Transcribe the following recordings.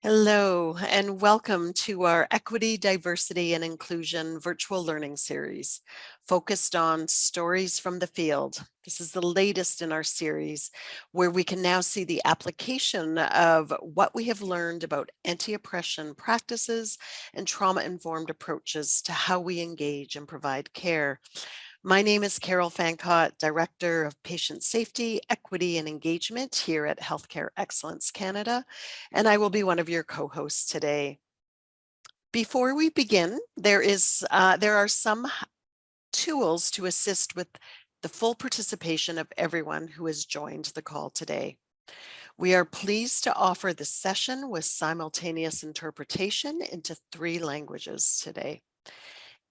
Hello, and welcome to our Equity, Diversity, and Inclusion virtual learning series focused on stories from the field. This is the latest in our series where we can now see the application of what we have learned about anti-oppression practices and trauma-informed approaches to how we engage and provide care. My name is Carol Fancott, Director of Patient Safety, Equity, and Engagement here at Healthcare Excellence Canada, and I will be one of your co-hosts today. Before we begin, there are some tools to assist with the full participation of everyone who has joined the call today. We are pleased to offer this session with simultaneous interpretation into 3 languages today.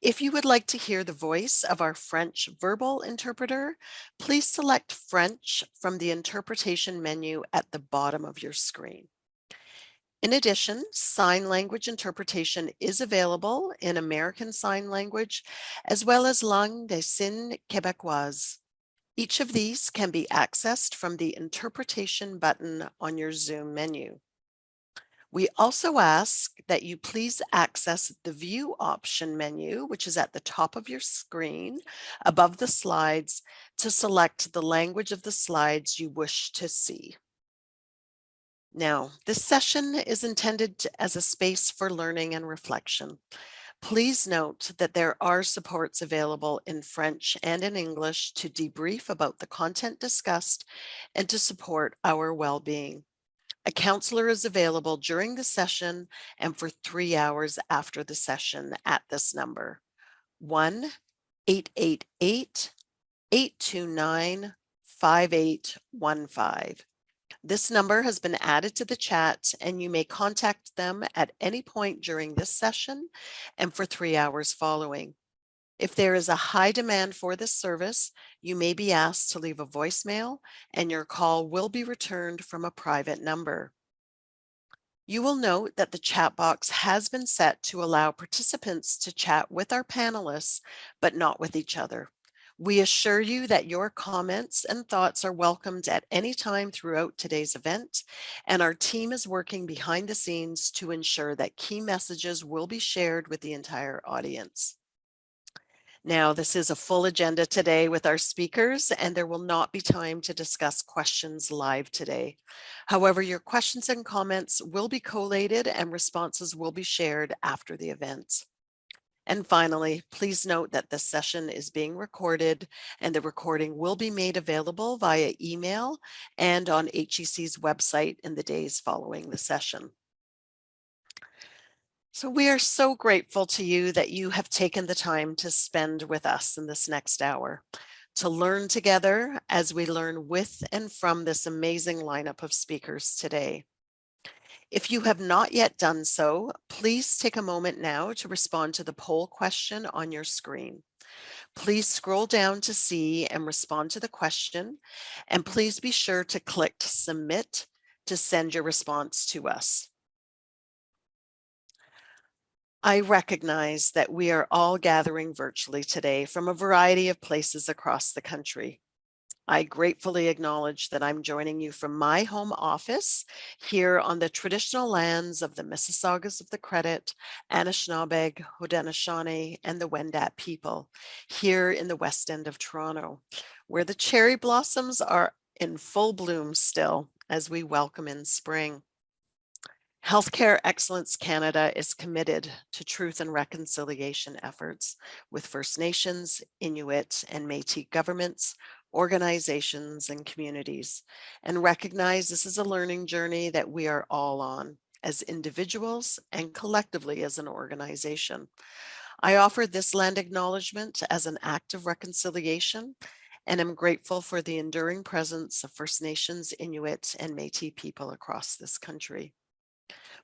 If you would like to hear the voice of our French verbal interpreter, please select French from the interpretation menu at the bottom of your screen. In addition, sign language interpretation is available in American Sign Language, as well as Langue des Signes Québécoise. Each of these can be accessed from the interpretation button on your Zoom menu. We also ask that you please access the View option menu, which is at the top of your screen above the slides, to select the language of the slides you wish to see. Now, this session is intended as a space for learning and reflection. Please note that there are supports available in French and in English to debrief about the content discussed and to support our well-being. A counselor is available during the session and for 3 hours after the session at this number, 1-888-829-5815. This number has been added to the chat and you may contact them at any point during this session and for 3 hours following. If there is a high demand for this service, you may be asked to leave a voicemail and your call will be returned from a private number. You will note that the chat box has been set to allow participants to chat with our panelists, but not with each other. We assure you that your comments and thoughts are welcomed at any time throughout today's event, and our team is working behind the scenes to ensure that key messages will be shared with the entire audience. Now, this is a full agenda today with our speakers, and there will not be time to discuss questions live today. However, your questions and comments will be collated and responses will be shared after the event. And finally, please note that this session is being recorded and the recording will be made available via email and on HEC's website in the days following the session. So we are so grateful to you that you have taken the time to spend with us in this next hour, to learn together as we learn with and from this amazing lineup of speakers today. If you have not yet done so, please take a moment now to respond to the poll question on your screen. Please scroll down to see and respond to the question, and please be sure to click Submit to send your response to us. I recognize that we are all gathering virtually today from a variety of places across the country. I gratefully acknowledge that I'm joining you from my home office here on the traditional lands of the Mississaugas of the Credit, Anishinaabeg, Haudenosaunee, and the Wendat people here in the West End of Toronto, where the cherry blossoms are in full bloom still as we welcome in spring. Healthcare Excellence Canada is committed to truth and reconciliation efforts with First Nations, Inuit, and Métis governments, organizations, and communities, and recognize this is a learning journey that we are all on as individuals and collectively as an organization. I offer this land acknowledgement as an act of reconciliation and am grateful for the enduring presence of First Nations, Inuit, and Métis people across this country.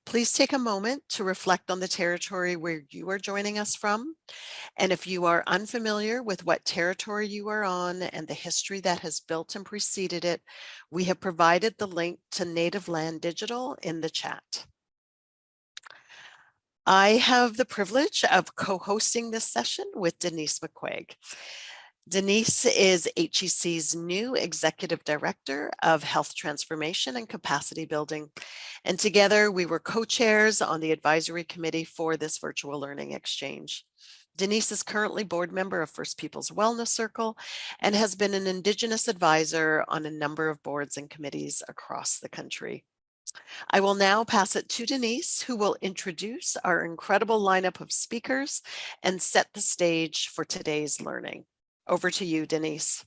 Please take a moment to reflect on the territory where you are joining us from. And if you are unfamiliar with what territory you are on and the history that has built and preceded it, we have provided the link to Native Land Digital in the chat. I have the privilege of co-hosting this session with Denise McQuaig. Denise is HEC's new Executive Director of Health Transformation and Capacity Building. And together we were co-chairs on the advisory committee for this virtual learning exchange. Denise is currently board member of First Peoples Wellness Circle and has been an Indigenous advisor on a number of boards and committees across the country. I will now pass it to Denise, who will introduce our incredible lineup of speakers and set the stage for today's learning. Over to you, Denise.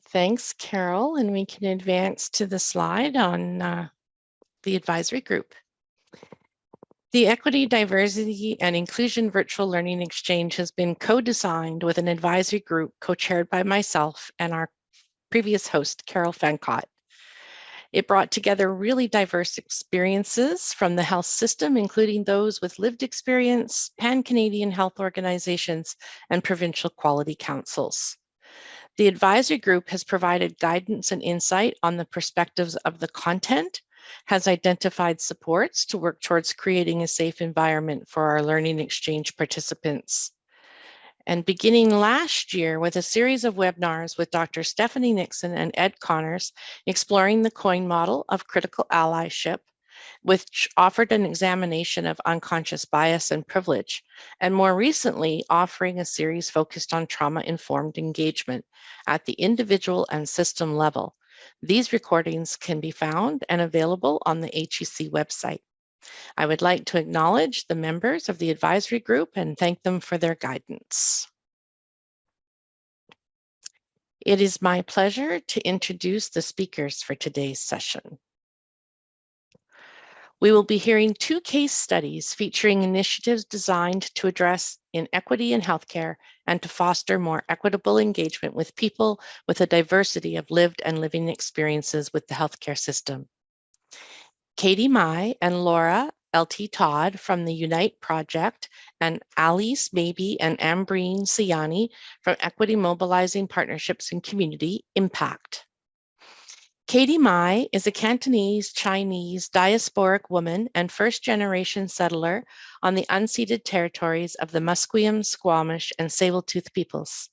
Thanks, Carol. And we can advance to the slide on the advisory group. The Equity, Diversity, and Inclusion Virtual Learning Exchange has been co-designed with an advisory group co-chaired by myself and our previous host, Carol Fancott. It brought together really diverse experiences from the health system, including those with lived experience, pan-Canadian health organizations, and provincial quality councils. The advisory group has provided guidance and insight on the perspectives of the content, has identified supports to work towards creating a safe environment for our learning exchange participants. And beginning last year with a series of webinars with Dr. Stephanie Nixon and Ed Connors, exploring the COIN model of critical allyship, which offered an examination of unconscious bias and privilege, and more recently offering a series focused on trauma-informed engagement at the individual and system level. These recordings can be found and available on the HEC website. I would like to acknowledge the members of the advisory group and thank them for their guidance. It is my pleasure to introduce the speakers for today's session. We will be hearing two case studies featuring initiatives designed to address inequity in healthcare and to foster more equitable engagement with people with a diversity of lived and living experiences with the healthcare system. Katie Mai and Laura L.T. Todd from the Unite Project and Alice Mabey and Ambreen Sayani from Equity Mobilizing Partnerships and Community Impact. Katie Mai is a Cantonese Chinese diasporic woman and first-generation settler on the unceded territories of the Musqueam, Squamish, and Tsleil-Waututh peoples.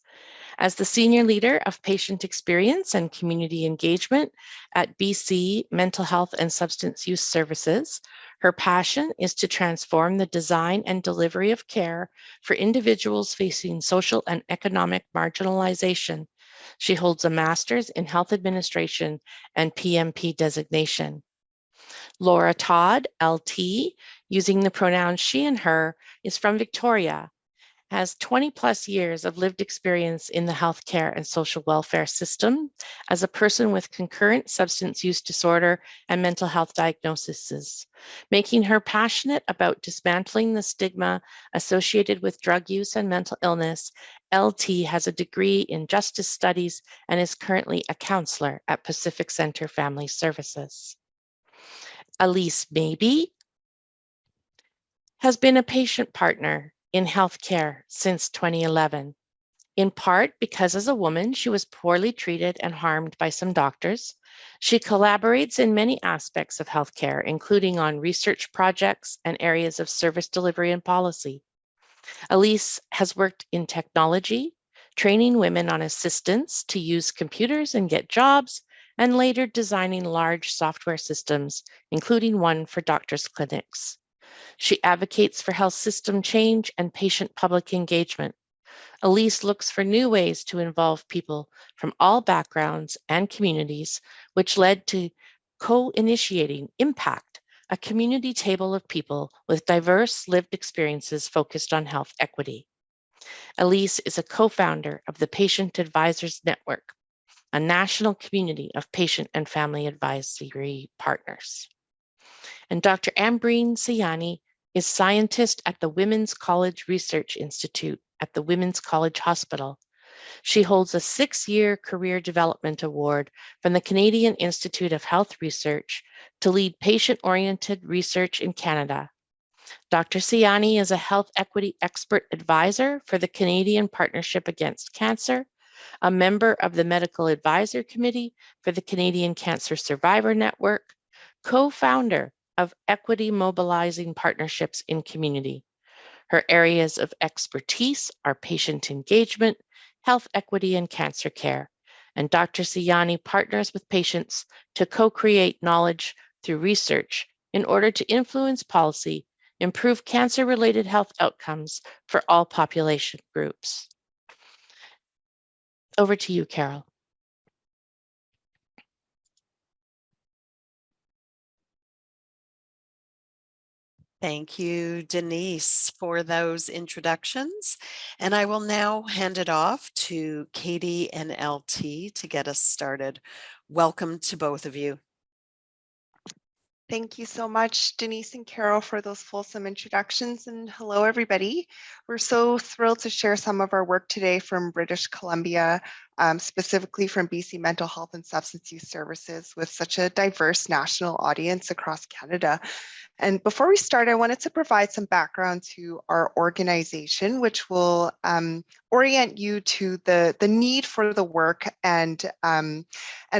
As the senior leader of patient experience and community engagement at BC Mental Health and Substance Use Services, her passion is to transform the design and delivery of care for individuals facing social and economic marginalization. She holds a master's in health administration and PMP designation. Laura Todd, LT, using the pronouns she and her, is from Victoria, has 20 plus years of lived experience in the healthcare and social welfare system as a person with concurrent substance use disorder and mental health diagnoses, making her passionate about dismantling the stigma associated with drug use and mental illness. LT has a degree in justice studies and is currently a counselor at Pacific Center Family Services. Alice Mabey has been a patient partner in healthcare since 2011, in part because as a woman, she was poorly treated and harmed by some doctors. She collaborates in many aspects of healthcare, including on research projects and areas of service delivery and policy. Alice has worked in technology, training women on assistance to use computers and get jobs, and later designing large software systems, including one for doctors' clinics. She advocates for health system change and patient public engagement. Alice looks for new ways to involve people from all backgrounds and communities, which led to co-initiating Impact, a community table of people with diverse lived experiences focused on health equity. Alice is a co-founder of the Patient Advisors Network, a national community of patient and family advisory partners. And Dr. Ambreen Sayani is scientist at the Women's College Research Institute at the Women's College Hospital. She holds a 6-year career development award from the Canadian Institute of Health Research to lead patient-oriented research in Canada. Dr. Sayani is a health equity expert advisor for the Canadian Partnership Against Cancer, a member of the Medical Advisor Committee for the Canadian Cancer Survivor Network, co-founder of Equity Mobilizing Partnerships in Community. Her areas of expertise are patient engagement, health equity, and cancer care. And Dr. Sayani partners with patients to co-create knowledge through research in order to influence policy, improve cancer-related health outcomes for all population groups. Over to you, Carol. Thank you, Denise, for those introductions. And I will now hand it off to Katie and LT to get us started. Welcome to both of you. Thank you so much, Denise and Carol, for those fulsome introductions. And hello, everybody. We're so thrilled to share some of our work today from British Columbia, specifically from BC Mental Health and Substance Use Services, with such a diverse national audience across Canada. And before we start, I wanted to provide some background to our organization, which will orient you to the need for the work and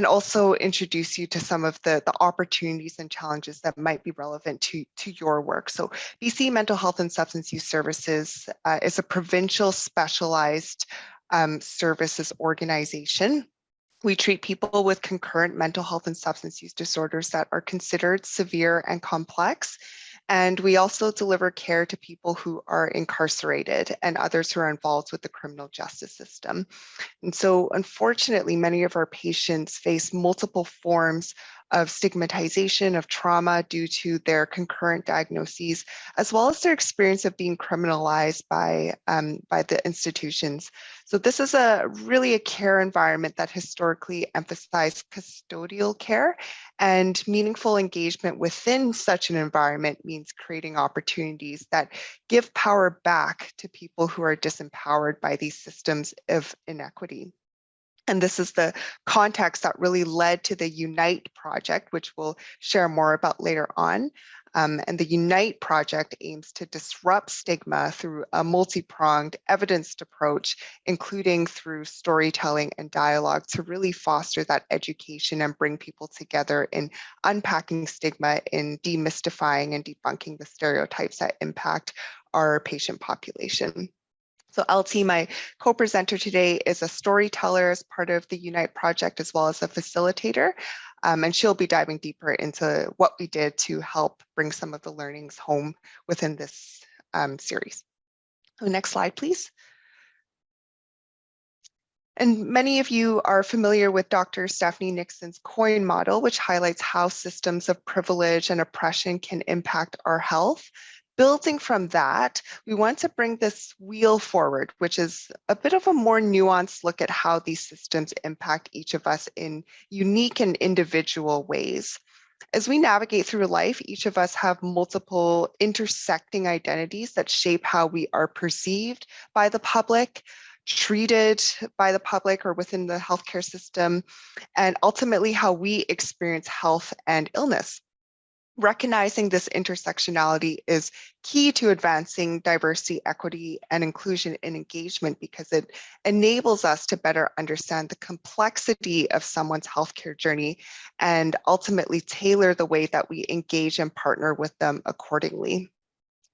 also introduce you to some of the opportunities and challenges that might be relevant to your work. So BC Mental Health and Substance Use Services is a provincial specialized services organization. We treat people with concurrent mental health and substance use disorders that are considered severe and complex. And we also deliver care to people who are incarcerated and others who are involved with the criminal justice system. And so, unfortunately, many of our patients face multiple forms of stigmatization, of trauma due to their concurrent diagnoses, as well as their experience of being criminalized by the institutions. So this is really a care environment that historically emphasized custodial care, and meaningful engagement within such an environment means creating opportunities that give power back to people who are disempowered by these systems of inequity. And this is the context that really led to the UNITE project, which we'll share more about later on. And the UNITE project aims to disrupt stigma through a multi-pronged evidenced approach, including through storytelling and dialogue, to really foster that education and bring people together in unpacking stigma, in demystifying and debunking the stereotypes that impact our patient population. So LT, my co-presenter today, is a storyteller as part of the UNITE project, as well as a facilitator. And she'll be diving deeper into what we did to help bring some of the learnings home within this series. So next slide, please. And many of you are familiar with Dr. Stephanie Nixon's COIN model, which highlights how systems of privilege and oppression can impact our health. Building from that, we want to bring this wheel forward, which is a bit of a more nuanced look at how these systems impact each of us in unique and individual ways. As we navigate through life, each of us have multiple intersecting identities that shape how we are perceived by the public, treated by the public or within the healthcare system, and ultimately how we experience health and illness. Recognizing this intersectionality is key to advancing diversity, equity, and inclusion in engagement, because it enables us to better understand the complexity of someone's healthcare journey and ultimately tailor the way that we engage and partner with them accordingly.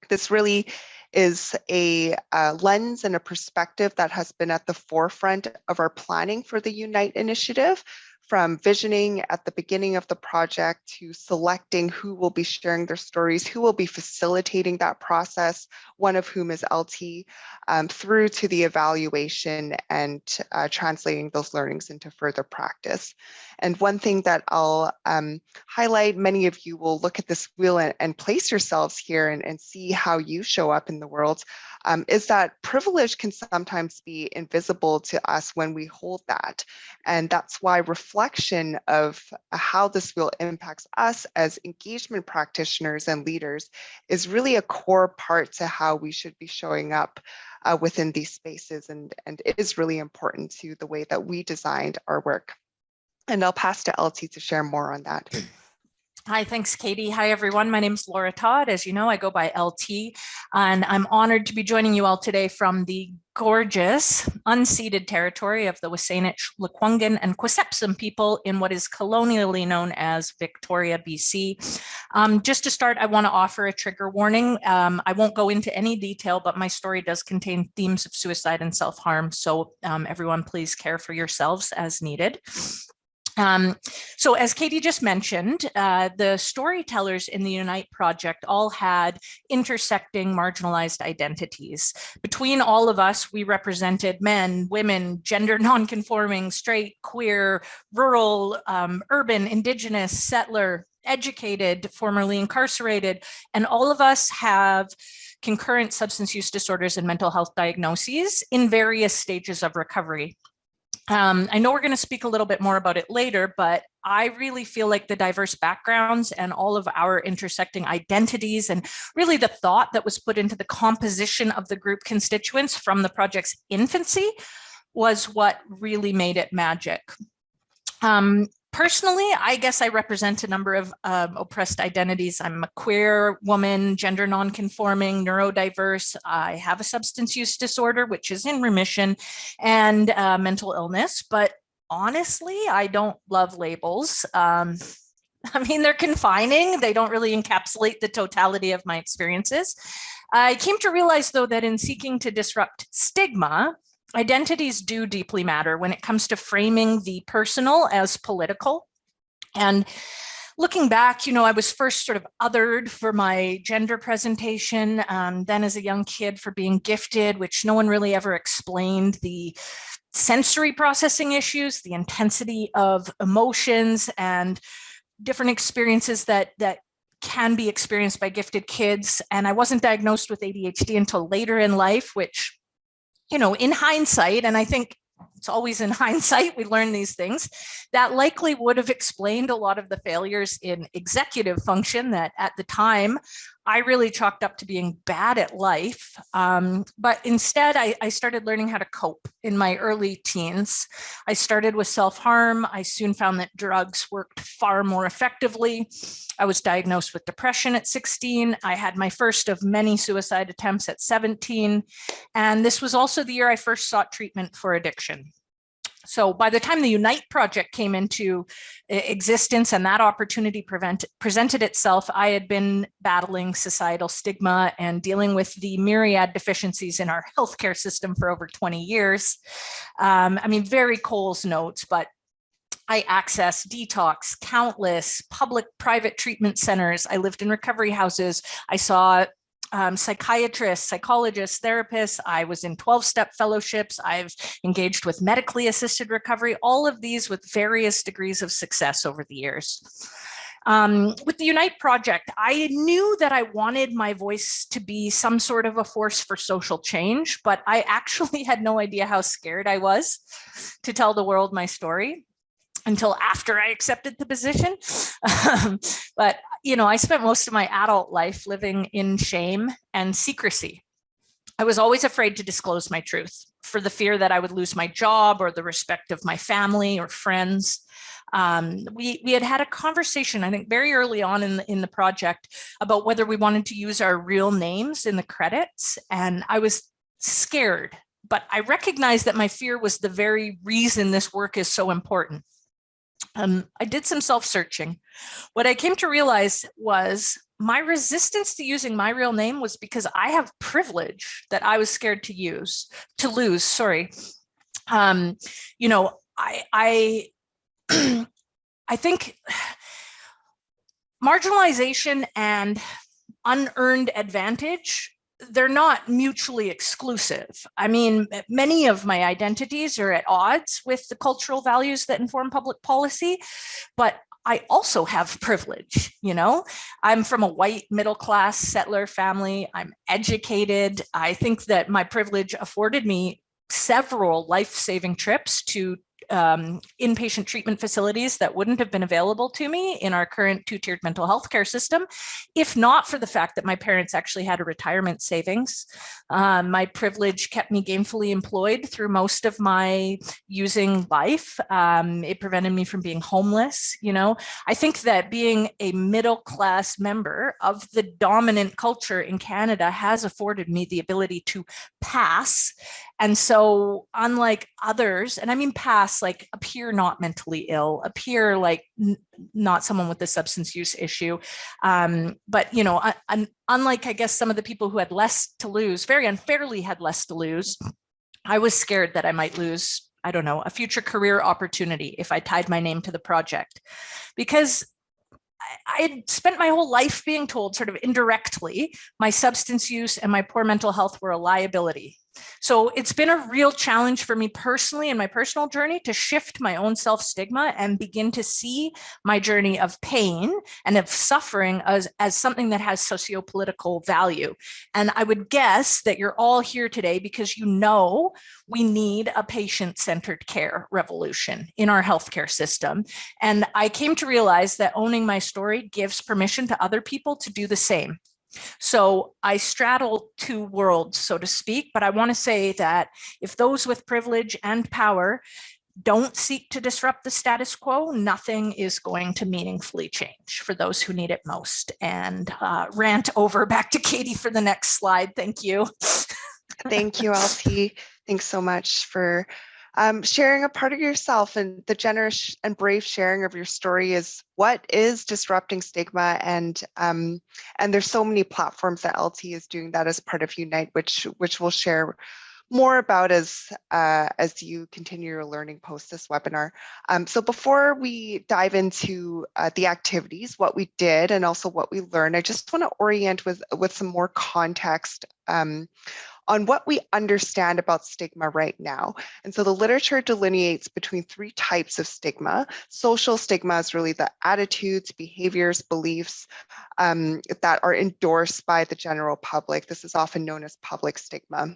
This really is a lens and a perspective that has been at the forefront of our planning for the UNITE initiative, from visioning at the beginning of the project to selecting who will be sharing their stories, who will be facilitating that process, one of whom is LT, through to the evaluation and translating those learnings into further practice. And one thing that I'll highlight, many of you will look at this wheel and place yourselves here and see how you show up in the world, is that privilege can sometimes be invisible to us when we hold that. And that's why reflection of how this wheel impacts us as engagement practitioners and leaders is really a core part to how we should be showing up within these spaces, and it is really important to the way that we designed our work. And I'll pass to LT to share more on that. Hi, thanks, Katie. Hi, everyone. My name is Laura Todd. As you know, I go by LT. And I'm honored to be joining you all today from the gorgeous unceded territory of the Wasanich, Lekwungen, and Quisepsum people in what is colonially known as Victoria, BC. Just to start, I want to offer a trigger warning. I won't go into any detail, but my story does contain themes of suicide and self-harm. So everyone, please care for yourselves as needed. So as Katie just mentioned, the storytellers in the Unite project all had intersecting marginalized identities. Between all of us, we represented men, women, gender nonconforming, straight, queer, rural, urban, indigenous, settler, educated, formerly incarcerated, and all of us have concurrent substance use disorders and mental health diagnoses in various stages of recovery. I know we're going to speak a little bit more about it later, but I really feel like the diverse backgrounds and all of our intersecting identities and really the thought that was put into the composition of the group constituents from the project's infancy was what really made it magic. Personally, I guess I represent a number of oppressed identities. I'm a queer woman, gender nonconforming, neurodiverse. I have a substance use disorder, which is in remission, and mental illness. But honestly, I don't love labels. I mean, they're confining. They don't really encapsulate the totality of my experiences. I came to realize, though, that in seeking to disrupt stigma, identities do deeply matter when it comes to framing the personal as political. And looking back, I was first sort of othered for my gender presentation, then as a young kid for being gifted, which no one really ever explained, the sensory processing issues, the intensity of emotions and different experiences that can be experienced by gifted kids. And I wasn't diagnosed with ADHD until later in life, which in hindsight, and I think it's always in hindsight, we learn these things, that likely would have explained a lot of the failures in executive function that at the time I really chalked up to being bad at life. But instead, I started learning how to cope in my early teens. I started with self-harm. I soon found that drugs worked far more effectively. I was diagnosed with depression at 16. I had my first of many suicide attempts at 17. And this was also the year I first sought treatment for addiction. So by the time the Unite project came into existence and that opportunity presented itself, I had been battling societal stigma and dealing with the myriad deficiencies in our healthcare system for over 20 years. I mean, very Cole's notes, but I accessed detox, countless public-private treatment centers. I lived in recovery houses. I saw psychiatrists, psychologists, therapists. I was in 12-step fellowships. I've engaged with medically assisted recovery, all of these with various degrees of success over the years. With the Unite project, I knew that I wanted my voice to be some sort of a force for social change, but I actually had no idea how scared I was to tell the world my story until after I accepted the position. But, I spent most of my adult life living in shame and secrecy. I was always afraid to disclose my truth for the fear that I would lose my job or the respect of my family or friends. We had a conversation, I think, very early on in the project about whether we wanted to use our real names in the credits. And I was scared, but I recognized that my fear was the very reason this work is so important. I did some self-searching. What I came to realize was my resistance to using my real name was because I have privilege that I was scared to lose. Sorry. I think marginalization and unearned advantage, they're not mutually exclusive. I mean, many of my identities are at odds with the cultural values that inform public policy, but I also have privilege. I'm from a white middle-class settler family. I'm educated. I think that my privilege afforded me several life-saving trips to inpatient treatment facilities that wouldn't have been available to me in our current two-tiered mental health care system, if not for the fact that my parents actually had a retirement savings. My privilege kept me gainfully employed through most of my using life. It prevented me from being homeless. You know, I think that being a middle-class member of the dominant culture in Canada has afforded me the ability to pass. And so unlike others, and I mean pass, like appear not mentally ill, appear like not someone with a substance use issue. But, you know, unlike, I guess, some of the people who had less to lose, very unfairly had less to lose, I was scared that I might lose, I don't know, a future career opportunity if I tied my name to the project. Because I had spent my whole life being told sort of indirectly, my substance use and my poor mental health were a liability. So it's been a real challenge for me personally in my personal journey to shift my own self-stigma and begin to see my journey of pain and of suffering as something that has socio-political value. And I would guess that you're all here today because you know we need a patient-centered care revolution in our healthcare system. And I came to realize that owning my story gives permission to other people to do the same. So I straddle two worlds, so to speak, but I want to say that if those with privilege and power don't seek to disrupt the status quo, nothing is going to meaningfully change for those who need it most. And rant over back to Katie for the next slide. Thank you. Thank you, LT. Thanks so much for sharing a part of yourself, and the generous and brave sharing of your story is what is disrupting stigma. And there's so many platforms that LT is doing that as part of Unite, which we'll share more about as you continue your learning post this webinar. So before we dive into the activities, what we did and also what we learned, I just want to orient with some more context on what we understand about stigma right now. And so the literature delineates between three types of stigma. Social stigma is really the attitudes, behaviors, beliefs that are endorsed by the general public. This is often known as public stigma.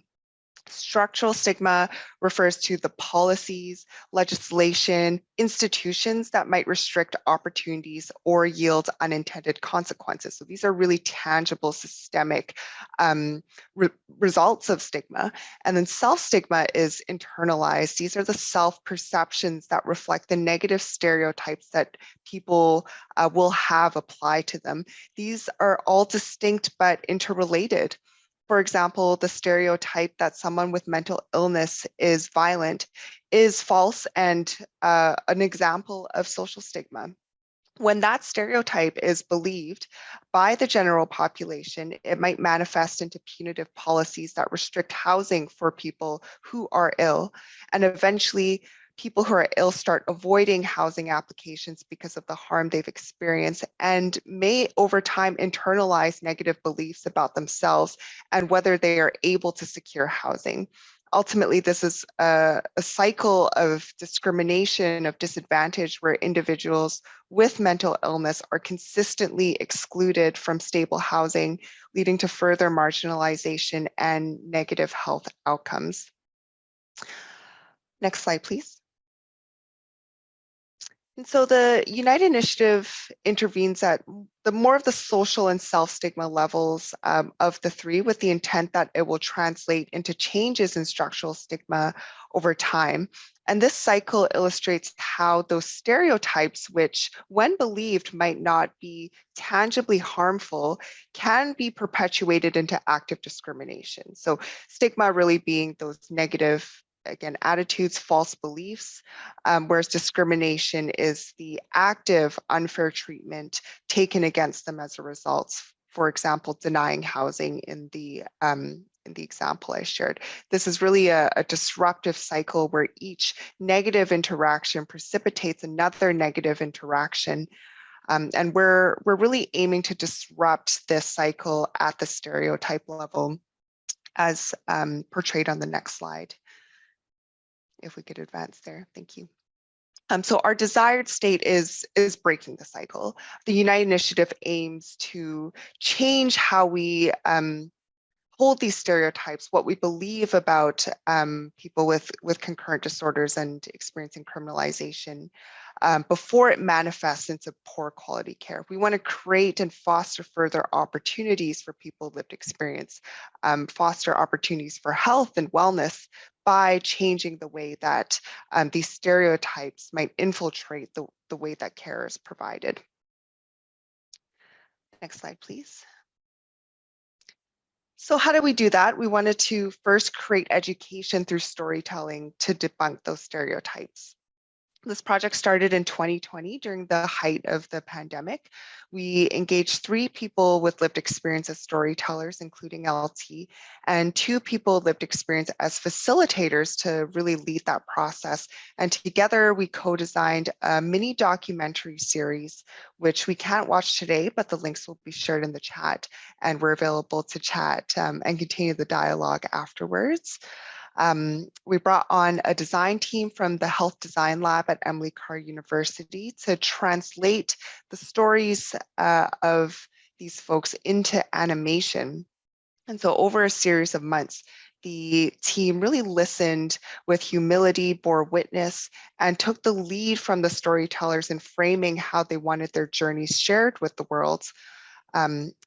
Structural stigma refers to the policies, legislation, institutions that might restrict opportunities or yield unintended consequences. So these are really tangible, systemic results of stigma. And then self-stigma is internalized. These are the self-perceptions that reflect the negative stereotypes that people will have applied to them. These are all distinct but interrelated. For example, the stereotype that someone with mental illness is violent is false and an example of social stigma. When that stereotype is believed by the general population, it might manifest into punitive policies that restrict housing for people who are ill, and eventually people who are ill start avoiding housing applications because of the harm they've experienced, and may over time internalize negative beliefs about themselves and whether they are able to secure housing. Ultimately, this is a cycle of discrimination, of disadvantage, where individuals with mental illness are consistently excluded from stable housing, leading to further marginalization and negative health outcomes. Next slide, please. And so the Unite initiative intervenes at the more of the social and self-stigma levels of the three, with the intent that it will translate into changes in structural stigma over time. And this cycle illustrates how those stereotypes, which when believed might not be tangibly harmful, can be perpetuated into active discrimination. So stigma really being those negative, again, attitudes, false beliefs, whereas discrimination is the active unfair treatment taken against them as a result. For example, denying housing in the example I shared. This is really a disruptive cycle where each negative interaction precipitates another negative interaction. And we're really aiming to disrupt this cycle at the stereotype level, as portrayed on the next slide. If we could advance there, thank you. So our desired state is breaking the cycle. The Unite initiative aims to change how we hold these stereotypes, what we believe about people with concurrent disorders and experiencing criminalization before it manifests into poor quality care. We want to create and foster further opportunities for people with lived experience, foster opportunities for health and wellness by changing the way that these stereotypes might infiltrate the way that care is provided. Next slide, please. So how do we do that? We wanted to first create education through storytelling to debunk those stereotypes. This project started in 2020 during the height of the pandemic. We engaged 3 people with lived experience as storytellers, including LT, and 2 people with lived experience as facilitators to really lead that process. And together we co-designed a mini documentary series, which we can't watch today, but the links will be shared in the chat, and we're available to chat and continue the dialogue afterwards. We brought on a design team from the Health Design Lab at Emily Carr University to translate the stories of these folks into animation. And so over a series of months, the team really listened with humility, bore witness, and took the lead from the storytellers in framing how they wanted their journeys shared with the world.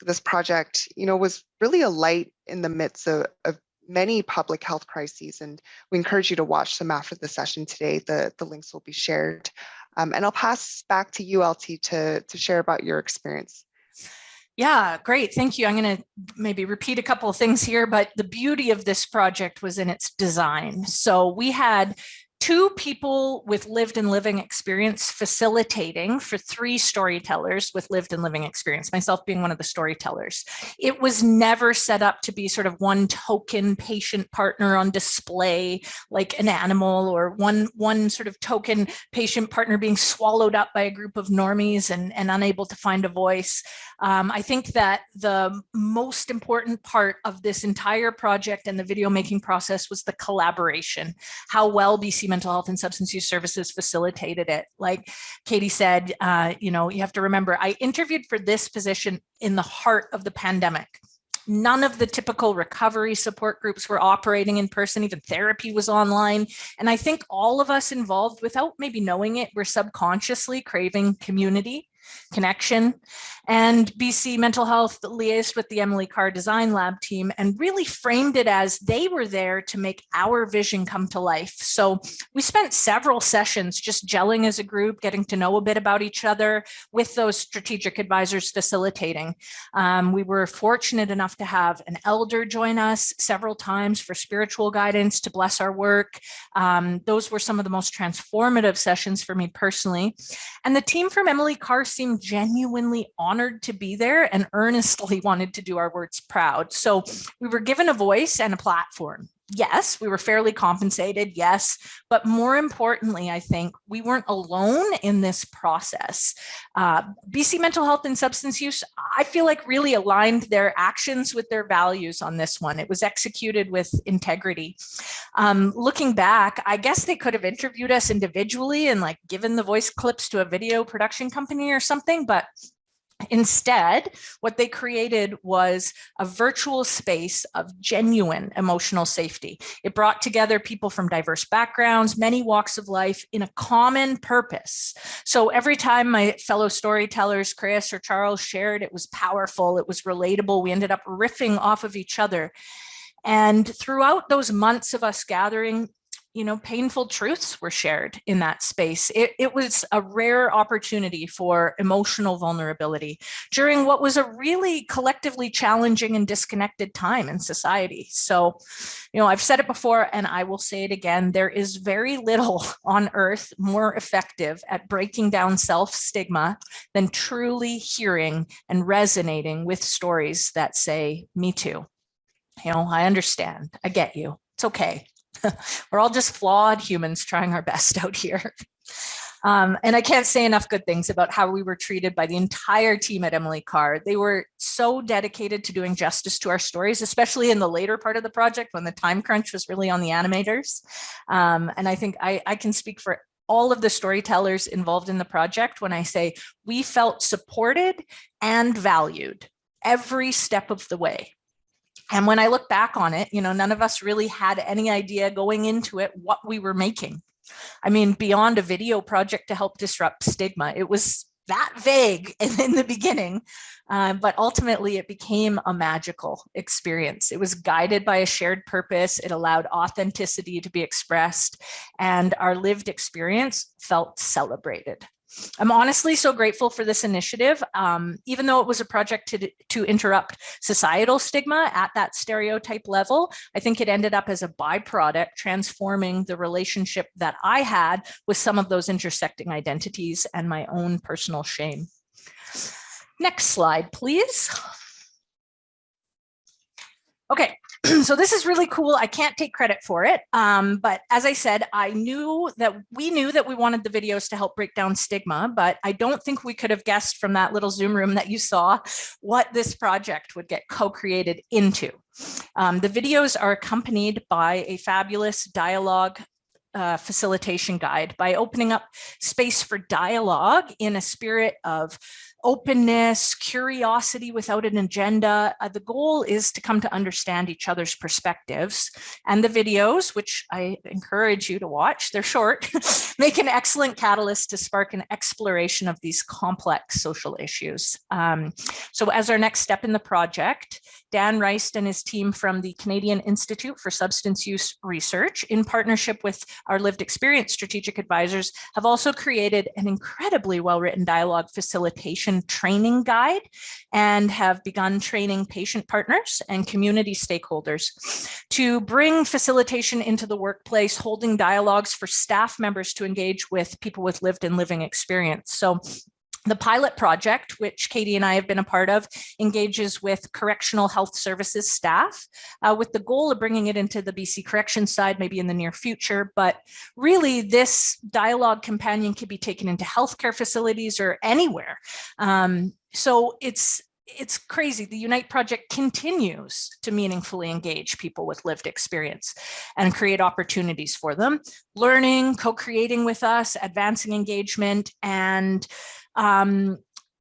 This project, was really a light in the midst of many public health crises, and we encourage you to watch them after the session today. The links will be shared. And I'll pass back to you, LT, to share about your experience. Yeah, great. Thank you. I'm going to maybe repeat a couple of things here, but the beauty of this project was in its design. So we had 2 people with lived and living experience facilitating for 3 storytellers with lived and living experience, myself being one of the storytellers. It was never set up to be sort of one token patient partner on display, like an animal, or one sort of token patient partner being swallowed up by a group of normies and unable to find a voice. I think that the most important part of this entire project and the video making process was the collaboration, how well BC Mental Health and Substance Use Services facilitated it. Like Katie said, you have to remember, I interviewed for this position in the heart of the pandemic. None of the typical recovery support groups were operating in person, even therapy was online. And I think all of us involved, without maybe knowing it, were subconsciously craving community, connection. And BC Mental Health liaised with the Emily Carr Design Lab team and really framed it as they were there to make our vision come to life. So we spent several sessions just gelling as a group, getting to know a bit about each other with those strategic advisors facilitating. We were fortunate enough to have an elder join us several times for spiritual guidance to bless our work. Those were some of the most transformative sessions for me personally. And the team from Emily Carr seemed genuinely honored to be there and earnestly wanted to do our words proud. So we were given a voice and a platform. Yes, we were fairly compensated, yes, but more importantly, I think we weren't alone in this process. BC Mental Health and Substance Use, I feel like really aligned their actions with their values on this one. It was executed with integrity. Looking back, I guess they could have interviewed us individually and like given the voice clips to a video production company or something, but instead, what they created was a virtual space of genuine emotional safety. It brought together people from diverse backgrounds, many walks of life in a common purpose. So every time my fellow storytellers, Chris or Charles, shared, it was powerful, it was relatable. We ended up riffing off of each other. And throughout those months of us gathering, painful truths were shared in that space. It was a rare opportunity for emotional vulnerability during what was a really collectively challenging and disconnected time in society. So, I've said it before and I will say it again, there is very little on earth more effective at breaking down self-stigma than truly hearing and resonating with stories that say, me too. I understand, I get you, it's okay. We're all just flawed humans trying our best out here. And I can't say enough good things about how we were treated by the entire team at Emily Carr. They were so dedicated to doing justice to our stories, especially in the later part of the project when the time crunch was really on the animators. And I think I can speak for all of the storytellers involved in the project when I say we felt supported and valued every step of the way. And when I look back on it, none of us really had any idea going into it what we were making. I mean, beyond a video project to help disrupt stigma, it was that vague in the beginning, but ultimately it became a magical experience. It was guided by a shared purpose. It allowed authenticity to be expressed, and our lived experience felt celebrated. I'm honestly so grateful for this initiative. Even though it was a project to interrupt societal stigma at that stereotype level, I think it ended up as a byproduct transforming the relationship that I had with some of those intersecting identities and my own personal shame. Next slide, please. Okay, so this is really cool. I can't take credit for it, but as I said, we knew that we wanted the videos to help break down stigma, but I don't think we could have guessed from that little Zoom room that you saw what this project would get co-created into. The videos are accompanied by a fabulous dialogue facilitation guide by opening up space for dialogue in a spirit of openness, curiosity without an agenda. The goal is to come to understand each other's perspectives. And the videos, which I encourage you to watch, they're short, make an excellent catalyst to spark an exploration of these complex social issues. So as our next step in the project, Dan Reist and his team from the Canadian Institute for Substance Use Research, in partnership with our lived experience strategic advisors, have also created an incredibly well-written dialogue facilitation training guide and have begun training patient partners and community stakeholders to bring facilitation into the workplace, holding dialogues for staff members to engage with people with lived and living experience. So the pilot project, which Katie and I have been a part of, engages with correctional health services staff with the goal of bringing it into the BC corrections side, maybe in the near future. But really, this dialogue companion can be taken into healthcare facilities or anywhere. So it's crazy. The Unite project continues to meaningfully engage people with lived experience and create opportunities for them, learning, co-creating with us, advancing engagement, and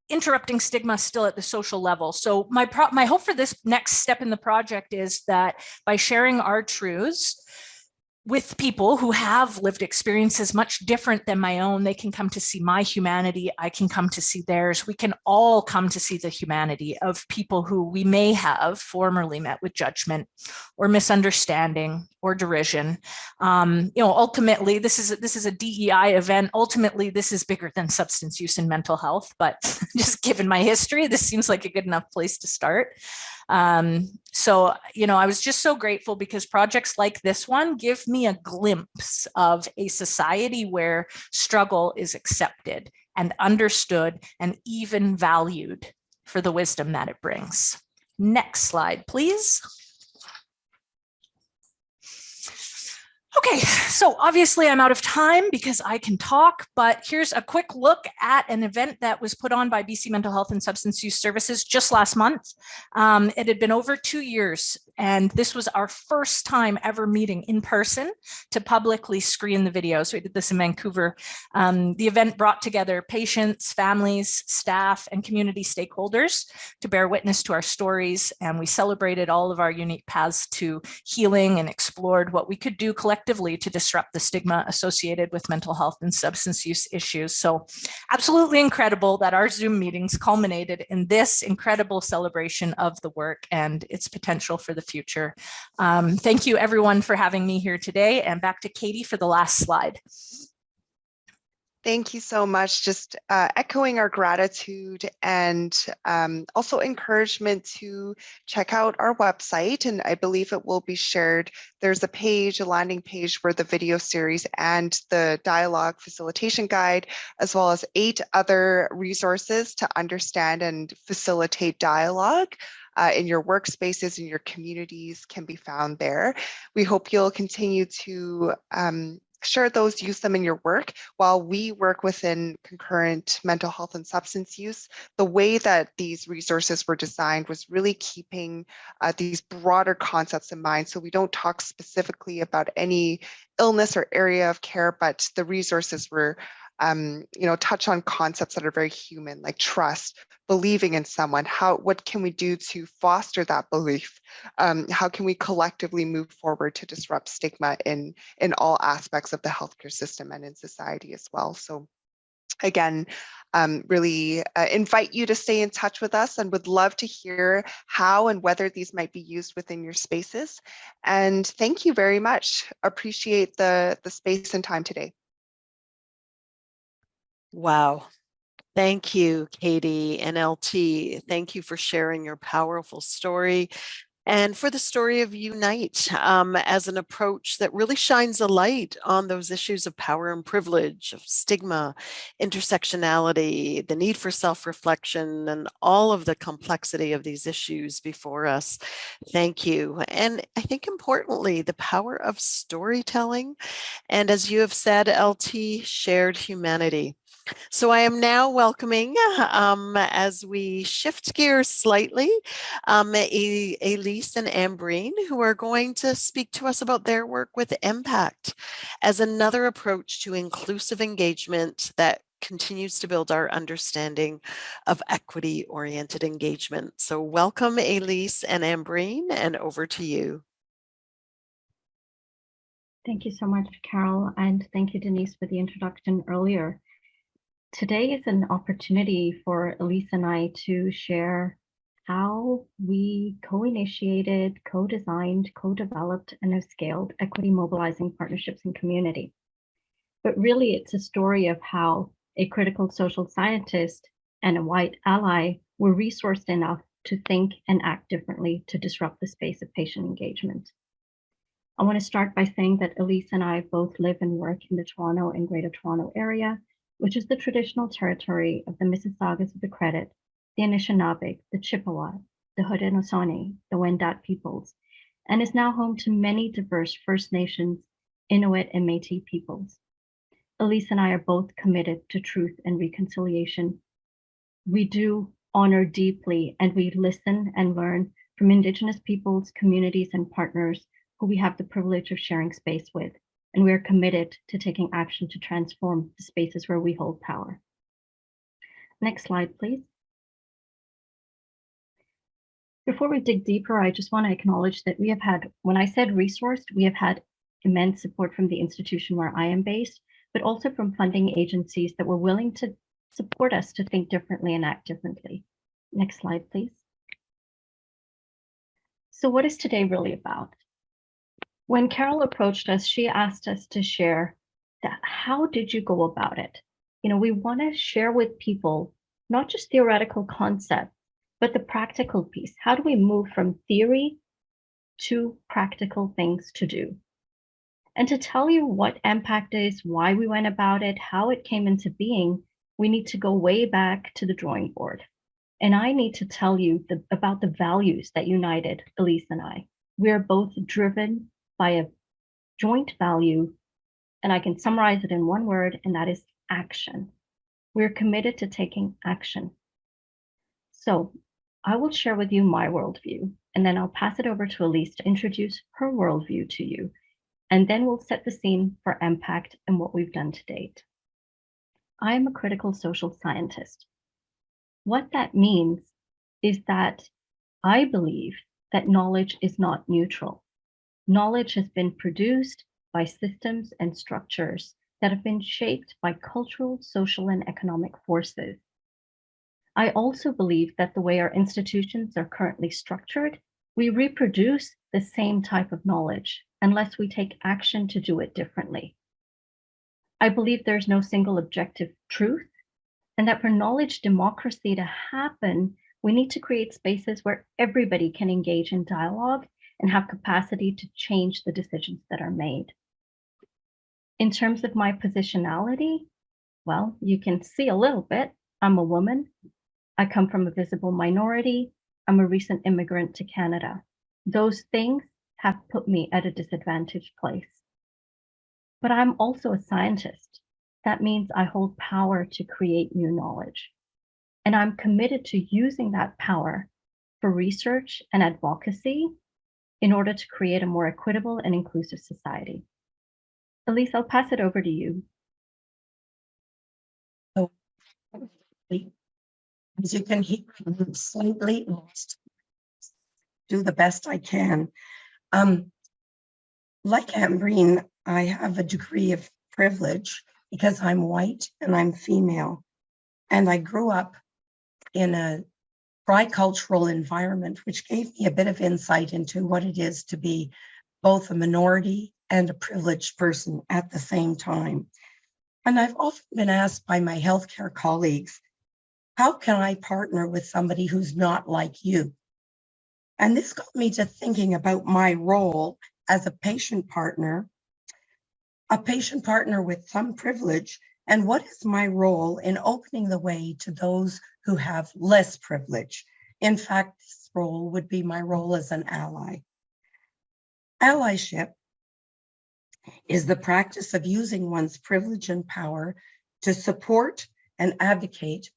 interrupting stigma still at the social level. So my hope for this next step in the project is that by sharing our truths with people who have lived experiences much different than my own, they can come to see my humanity. I can come to see theirs. We can all come to see the humanity of people who we may have formerly met with judgment or misunderstanding or derision. Ultimately, this is a DEI event. Ultimately, this is bigger than substance use and mental health, but just given my history, this seems like a good enough place to start. So, I was just so grateful because projects like this one give me a glimpse of a society where struggle is accepted and understood and even valued for the wisdom that it brings. Next slide, please. Okay, so obviously I'm out of time because I can talk, but here's a quick look at an event that was put on by BC Mental Health and Substance Use Services just last month. It had been over 2 years, and this was our first time ever meeting in person to publicly screen the videos. We did this in Vancouver. The event brought together patients, families, staff, and community stakeholders to bear witness to our stories, and we celebrated all of our unique paths to healing and explored what we could do collectively to disrupt the stigma associated with mental health and substance use issues. So absolutely incredible that our Zoom meetings culminated in this incredible celebration of the work and its potential for the future. Thank you everyone for having me here today, and back to Katie for the last slide. Thank you so much. Just echoing our gratitude and also encouragement to check out our website, and I believe it will be shared. There's a landing page where the video series and the dialogue facilitation guide, as well as 8 other resources to understand and facilitate dialogue in your workspaces, in your communities, can be found there. We hope you'll continue to share those, use them in your work. While we work within concurrent mental health and substance use, the way that these resources were designed was really keeping these broader concepts in mind. So we don't talk specifically about any illness or area of care, but the resources were touch on concepts that are very human, like trust, believing in someone. What can we do to foster that belief? How can we collectively move forward to disrupt stigma in all aspects of the healthcare system and in society as well? So again, really invite you to stay in touch with us, and would love to hear how and whether these might be used within your spaces. And thank you very much. Appreciate the space and time today. Wow. Thank you, Katie and LT. Thank you for sharing your powerful story and for the story of Unite as an approach that really shines a light on those issues of power and privilege, of stigma, intersectionality, the need for self-reflection, and all of the complexity of these issues before us. Thank you. And I think importantly, the power of storytelling. And as you have said, LT, shared humanity. So I am now welcoming, as we shift gears slightly, Elise and Ambreen, who are going to speak to us about their work with Impact as another approach to inclusive engagement that continues to build our understanding of equity-oriented engagement. So welcome, Elise and Ambreen, and over to you. Thank you so much, Carol, and thank you, Denise, for the introduction earlier. Today is an opportunity for Elise and I to share how we co-initiated, co-designed, co-developed, and have scaled equity mobilizing partnerships in community. But really, it's a story of how a critical social scientist and a white ally were resourced enough to think and act differently to disrupt the space of patient engagement. I want to start by saying that Elise and I both live and work in the Toronto and Greater Toronto area, which is the traditional territory of the Mississaugas of the Credit, the Anishinaabe, the Chippewa, the Haudenosaunee, the Wendat peoples, and is now home to many diverse First Nations, Inuit, and Métis peoples. Elise and I are both committed to truth and reconciliation. We do honor deeply, and we listen and learn from Indigenous peoples, communities, and partners who we have the privilege of sharing space with. And we are committed to taking action to transform the spaces where we hold power. Next slide, please. Before we dig deeper, I just want to acknowledge that we have had, when I said resourced, we have had immense support from the institution where I am based, but also from funding agencies that were willing to support us to think differently and act differently. Next slide, please. So what is today really about? When Carol approached us, she asked us to share that how did you go about it? We want to share with people, not just theoretical concepts, but the practical piece. How do we move from theory to practical things to do? And to tell you what Impact is, why we went about it, how it came into being, we need to go way back to the drawing board. And I need to tell you about the values that united Elise and I. We are both driven by a joint value, and I can summarize it in one word, and that is action. We're committed to taking action. So I will share with you my worldview, and then I'll pass it over to Elise to introduce her worldview to you, and then we'll set the scene for Impact and what we've done to date. I am a critical social scientist. What that means is that I believe that knowledge is not neutral. Knowledge has been produced by systems and structures that have been shaped by cultural, social, and economic forces. I also believe that the way our institutions are currently structured, we reproduce the same type of knowledge unless we take action to do it differently. I believe there's no single objective truth, and that for knowledge democracy to happen, we need to create spaces where everybody can engage in dialogue and have capacity to change the decisions that are made. In terms of my positionality, well, you can see a little bit. I'm a woman. I come from a visible minority. I'm a recent immigrant to Canada. Those things have put me at a disadvantaged place. But I'm also a scientist. That means I hold power to create new knowledge. And I'm committed to using that power for research and advocacy in order to create a more equitable and inclusive society. Elise, I'll pass it over to you. As you can hear, I'm slightly lost. Do the best I can. Like Ambreen, I have a degree of privilege because I'm white and I'm female. And I grew up in a tricultural environment, which gave me a bit of insight into what it is to be both a minority and a privileged person at the same time. And I've often been asked by my healthcare colleagues, how can I partner with somebody who's not like you? And this got me to thinking about my role as a patient partner with some privilege, and what is my role in opening the way to those who have less privilege? In fact, this role would be my role as an ally. Allyship is the practice of using one's privilege and power to support and advocate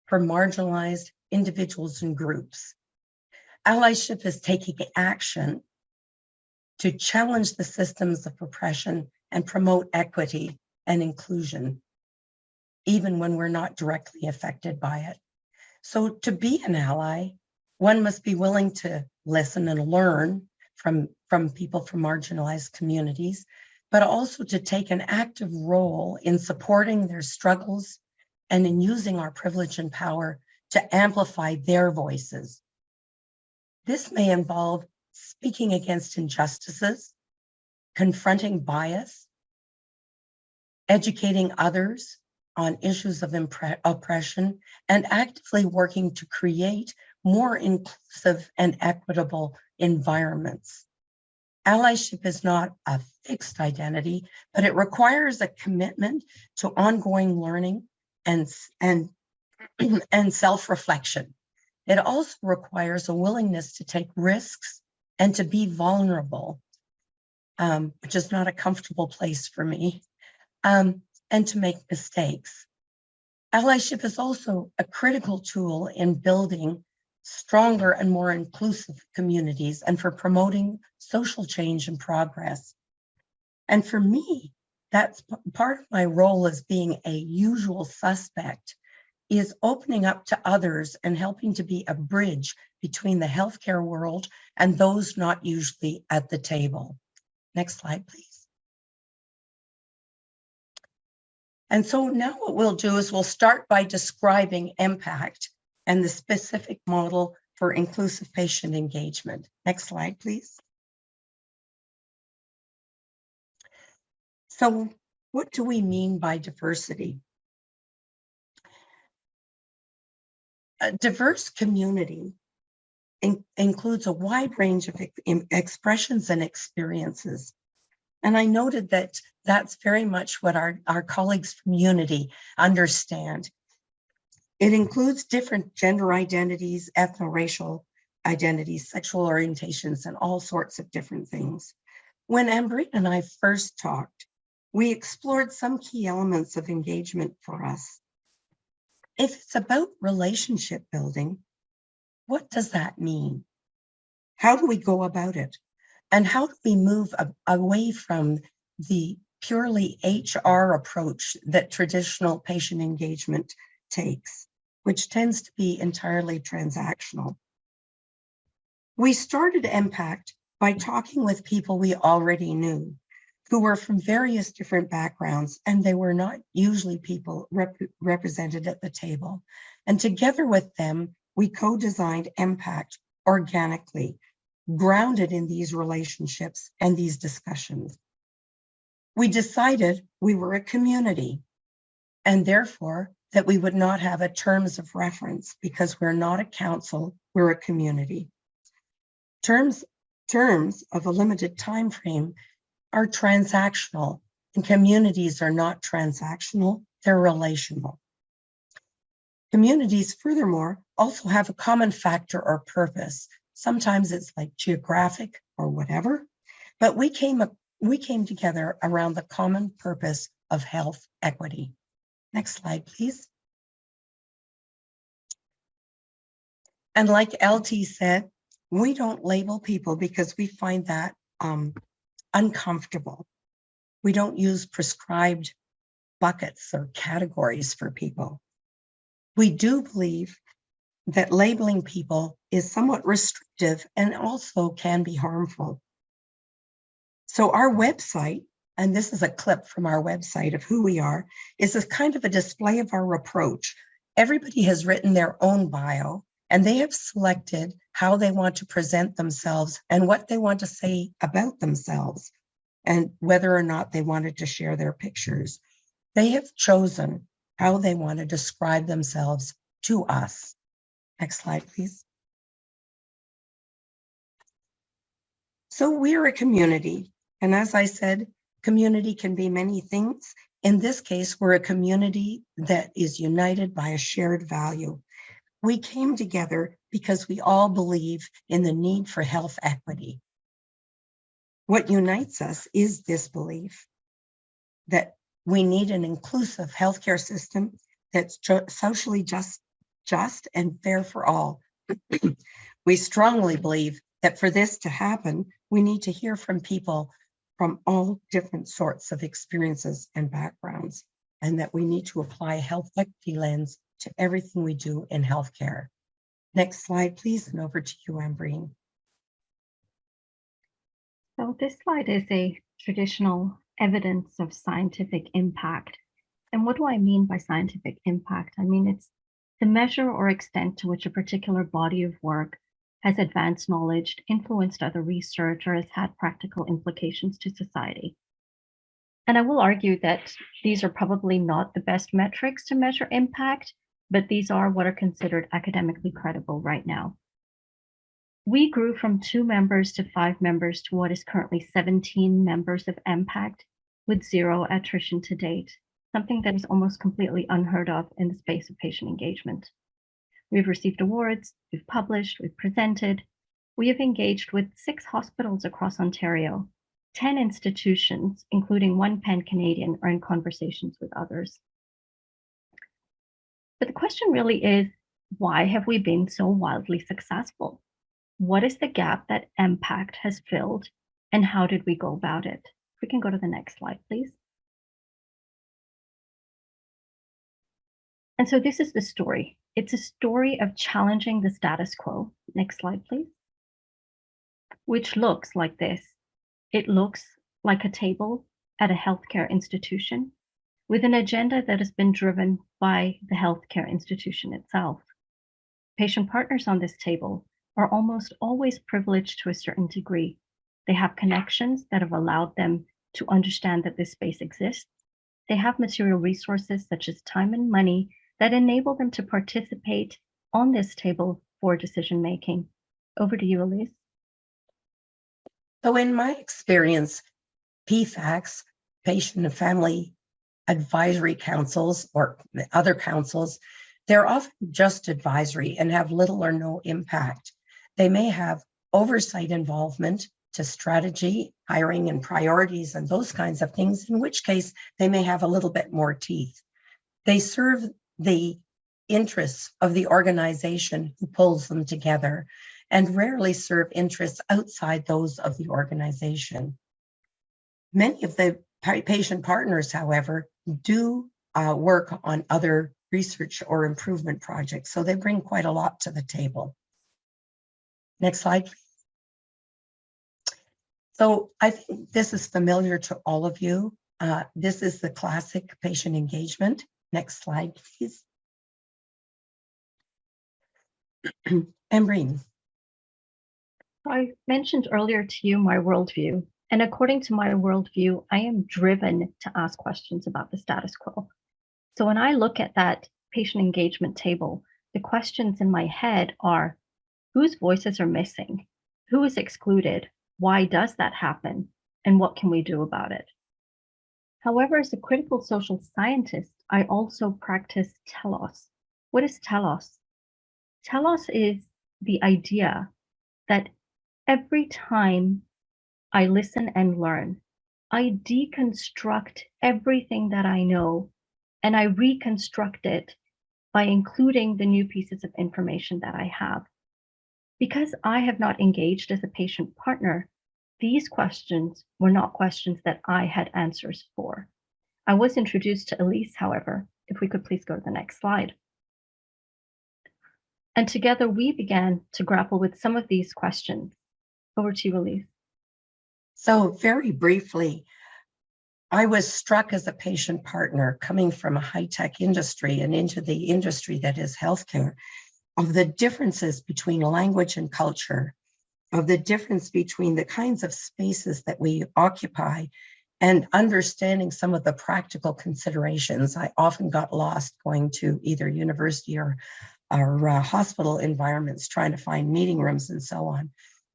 for marginalized individuals and groups. Allyship is taking action to challenge the systems of oppression and promote equity and inclusion, even when we're not directly affected by it. So to be an ally, one must be willing to listen and learn from people from marginalized communities, but also to take an active role in supporting their struggles and in using our privilege and power to amplify their voices. This may involve speaking against injustices, confronting bias, educating others on issues of oppression, and actively working to create more inclusive and equitable environments. Allyship is not a fixed identity, but it requires a commitment to ongoing learning and self-reflection. It also requires a willingness to take risks and to be vulnerable, which is not a comfortable place for me, and to make mistakes. Allyship is also a critical tool in building stronger and more inclusive communities and for promoting social change and progress. And for me, that's part of my role as being a usual suspect, is opening up to others and helping to be a bridge between the healthcare world and those not usually at the table. Next slide, please. And so now what we'll do is we'll start by describing MPACT and the specific model for inclusive patient engagement. Next slide, please. So what do we mean by diversity? A diverse community includes a wide range of expressions and experiences. And I noted that that's very much what our colleagues from Unity understand. It includes different gender identities, ethno-racial identities, sexual orientations, and all sorts of different things. When Ambreen and I first talked, we explored some key elements of engagement for us. If it's about relationship building, what does that mean? How do we go about it? And how do we move away from the purely HR approach that traditional patient engagement takes, which tends to be entirely transactional? We started MPACT by talking with people we already knew, who were from various different backgrounds, and they were not usually people represented at the table. And together with them, we co-designed MPACT organically, grounded in these relationships and these discussions. We decided we were a community, and therefore that we would not have a terms of reference because we're not a council, we're a community. Terms of a limited time frame are transactional, and communities are not transactional, they're relational. Communities, furthermore, also have a common factor or purpose. Sometimes it's like geographic or whatever, but we came together around the common purpose of health equity. Next slide, please. And like LT said, we don't label people because we find that uncomfortable. We don't use prescribed buckets or categories for people. We do believe that labeling people is somewhat restrictive and also can be harmful. So our website, and this is a clip from our website of who we are, is a kind of a display of our approach. Everybody has written their own bio, and they have selected how they want to present themselves and what they want to say about themselves, and whether or not they wanted to share their pictures. They have chosen how they want to describe themselves to us. Next slide, please. So we're a community. And as I said, community can be many things. In this case, we're a community that is united by a shared value. We came together because we all believe in the need for health equity. What unites us is this belief that we need an inclusive healthcare system that's socially just and fair for all. We strongly believe that for this to happen, we need to hear from people from all different sorts of experiences and backgrounds, and that we need to apply a health equity lens to everything we do in healthcare. Next slide, please, and over to you, Ambreen. So this slide is a traditional evidence of scientific impact. And what do I mean by scientific impact? I mean, it's the measure or extent to which a particular body of work has advanced knowledge, influenced other research, or has had practical implications to society. And I will argue that these are probably not the best metrics to measure impact, but these are what are considered academically credible right now. We grew from 2 members to 5 members to what is currently 17 members of MPACT with 0 attrition to date, something that is almost completely unheard of in the space of patient engagement. We've received awards, we've published, we've presented. We have engaged with 6 hospitals across Ontario, 10 institutions, including 1 pan-Canadian, are in conversations with others. But the question really is, why have we been so wildly successful? What is the gap that MPACT has filled, and how did we go about it? If we can go to the next slide, please. And so this is the story. It's a story of challenging the status quo. Next slide, please. Which looks like this. It looks like a table at a healthcare institution with an agenda that has been driven by the healthcare institution itself. Patient partners on this table are almost always privileged to a certain degree. They have connections that have allowed them to understand that this space exists. They have material resources such as time and money that enable them to participate on this table for decision-making. Over to you, Elise. So in my experience, PFACs, patient and family advisory councils or other councils, they're often just advisory and have little or no impact. They may have oversight involvement to strategy, hiring and priorities and those kinds of things, in which case they may have a little bit more teeth. They serve the interests of the organization who pulls them together and rarely serve interests outside those of the organization. Many of the patient partners, however, do work on other research or improvement projects, so they bring quite a lot to the table. Next slide, please. So I think this is familiar to all of you. This is the classic patient engagement. Next slide, please. Ambreen. I mentioned earlier to you my worldview, and according to my worldview, I am driven to ask questions about the status quo. So when I look at that patient engagement table, the questions in my head are, whose voices are missing? Who is excluded? Why does that happen? And what can we do about it? However, as a critical social scientist, I also practice telos. What is telos? Telos is the idea that every time I listen and learn, I deconstruct everything that I know and I reconstruct it by including the new pieces of information that I have. Because I have not engaged as a patient partner, these questions were not questions that I had answers for. I was introduced to Elise, however. If we could please go to the next slide. And together we began to grapple with some of these questions. Over to you, Elise. So very briefly, I was struck as a patient partner coming from a high-tech industry and into the industry that is healthcare, of the differences between language and culture, of the difference between the kinds of spaces that we occupy, and understanding some of the practical considerations. I often got lost going to either university or hospital environments, trying to find meeting rooms and so on.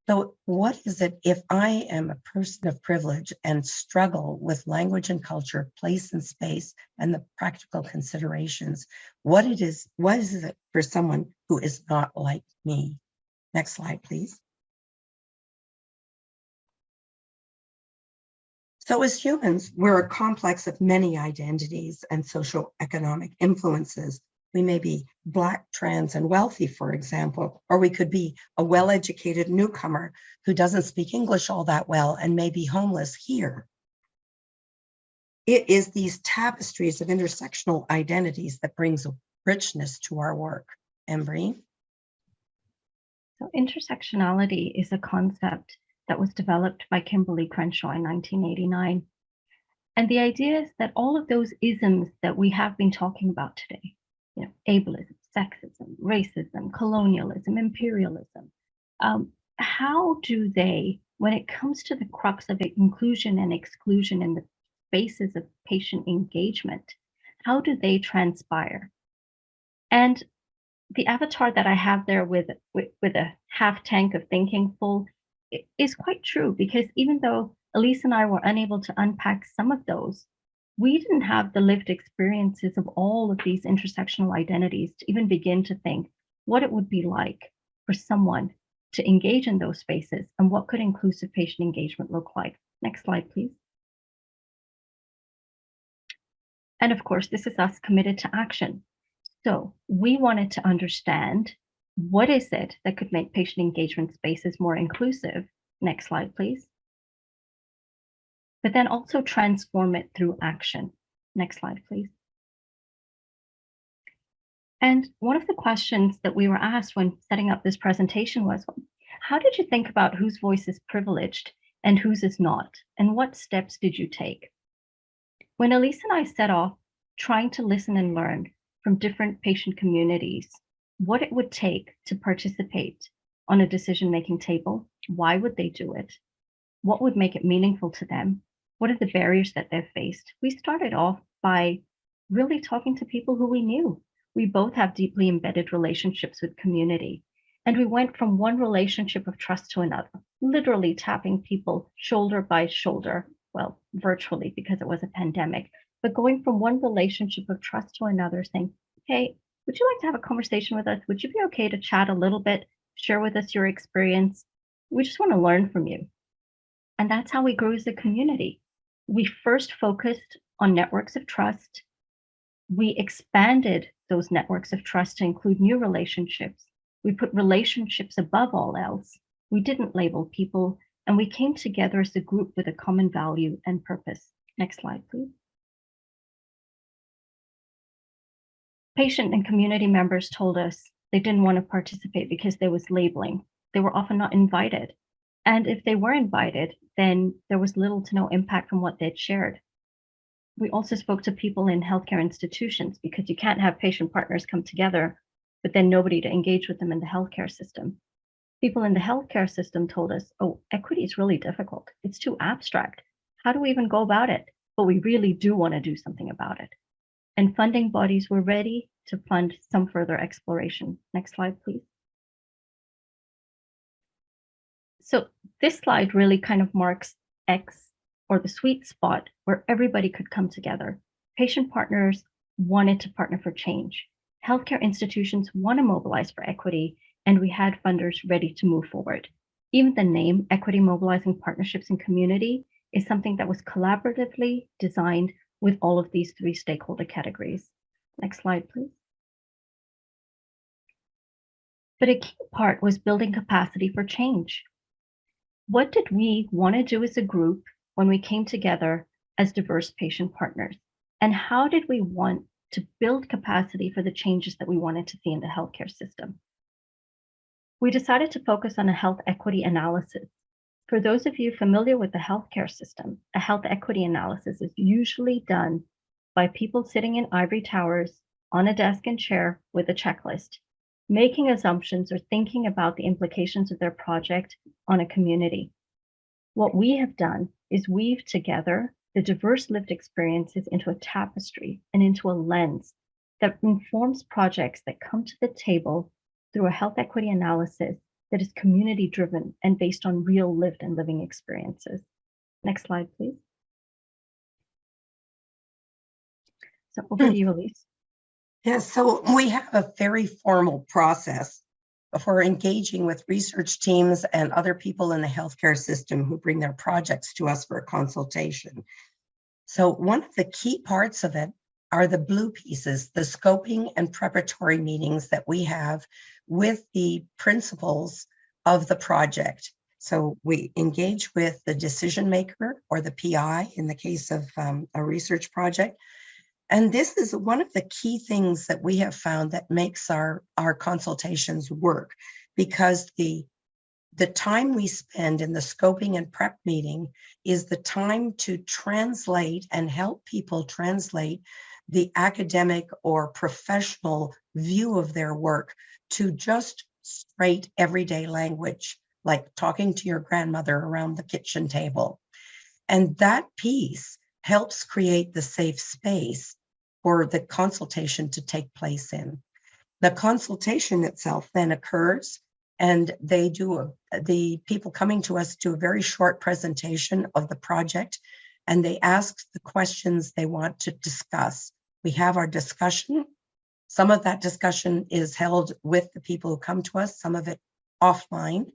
So what is it if I am a person of privilege and struggle with language and culture, place and space, and the practical considerations? What is it for someone who is not like me? Next slide, please. So as humans, we're a complex of many identities and socioeconomic influences. We may be Black, trans, and wealthy, for example, or we could be a well-educated newcomer who doesn't speak English all that well and may be homeless here. It is these tapestries of intersectional identities that brings richness to our work. Embry? So intersectionality is a concept that was developed by Kimberly Crenshaw in 1989. And the idea is that all of those isms that we have been talking about today, ableism, sexism, racism, colonialism, imperialism, how do they, when it comes to the crux of inclusion and exclusion in the spaces of patient engagement, how do they transpire? And the avatar that I have there with a half tank of thinking full is quite true, because even though Elise and I were unable to unpack some of those, we didn't have the lived experiences of all of these intersectional identities to even begin to think what it would be like for someone to engage in those spaces and what could inclusive patient engagement look like. Next slide, please. And of course, this is us committed to action. So we wanted to understand what is it that could make patient engagement spaces more inclusive. Next slide, please. But then also transform it through action. Next slide, please. And one of the questions that we were asked when setting up this presentation was, how did you think about whose voice is privileged and whose is not? And what steps did you take? When Elise and I set off trying to listen and learn from different patient communities, what it would take to participate on a decision-making table, why would they do it? What would make it meaningful to them? What are the barriers that they've faced? We started off by really talking to people who we knew. We both have deeply embedded relationships with community. And we went from one relationship of trust to another, literally tapping people shoulder by shoulder, well, virtually because it was a pandemic, but going from one relationship of trust to another, saying, hey, would you like to have a conversation with us? Would you be okay to chat a little bit, share with us your experience? We just want to learn from you. And that's how we grew as a community. We first focused on networks of trust. We expanded those networks of trust to include new relationships. We put relationships above all else. We didn't label people, and we came together as a group with a common value and purpose. Next slide, please. Patient and community members told us they didn't want to participate because there was labeling. They were often not invited. And if they were invited, then there was little to no impact from what they'd shared. We also spoke to people in healthcare institutions, because you can't have patient partners come together, but then nobody to engage with them in the healthcare system. People in the healthcare system told us, oh, equity is really difficult. It's too abstract. How do we even go about it? But we really do want to do something about it. And funding bodies were ready to fund some further exploration. Next slide, please. So this slide really kind of marks X, or the sweet spot, where everybody could come together. Patient partners wanted to partner for change. Healthcare institutions want to mobilize for equity, and we had funders ready to move forward. Even the name, Equity Mobilizing Partnerships and Community, is something that was collaboratively designed with all of these three stakeholder categories. Next slide, please. But a key part was building capacity for change. What did we want to do as a group when we came together as diverse patient partners? And how did we want to build capacity for the changes that we wanted to see in the healthcare system? we decided to focus on a health equity analysis. For those of you familiar with the healthcare system, a health equity analysis is usually done by people sitting in ivory towers on a desk and chair with a checklist, making assumptions or thinking about the implications of their project on a community. What we have done is weave together the diverse lived experiences into a tapestry and into a lens that informs projects that come to the table through a health equity analysis that is community driven and based on real lived and living experiences. Next slide, please. So over to you, Elise. Yes, so we have a very formal process for engaging with research teams and other people in the healthcare system who bring their projects to us for a consultation. So one of the key parts of it are the blue pieces, the scoping and preparatory meetings that we have with the principals of the project. So we engage with the decision maker or the PI in the case of a research project. And this is one of the key things that we have found that makes our consultations work, because the time we spend in the scoping and prep meeting is the time to translate and help people translate the academic or professional view of their work to just straight everyday language, like talking to your grandmother around the kitchen table. And that piece helps create the safe space for the consultation to take place in. The consultation itself then occurs, and they do the people coming to us do a very short presentation of the project, and they ask the questions they want to discuss. We have our discussion. Some of that discussion is held with the people who come to us, some of it offline,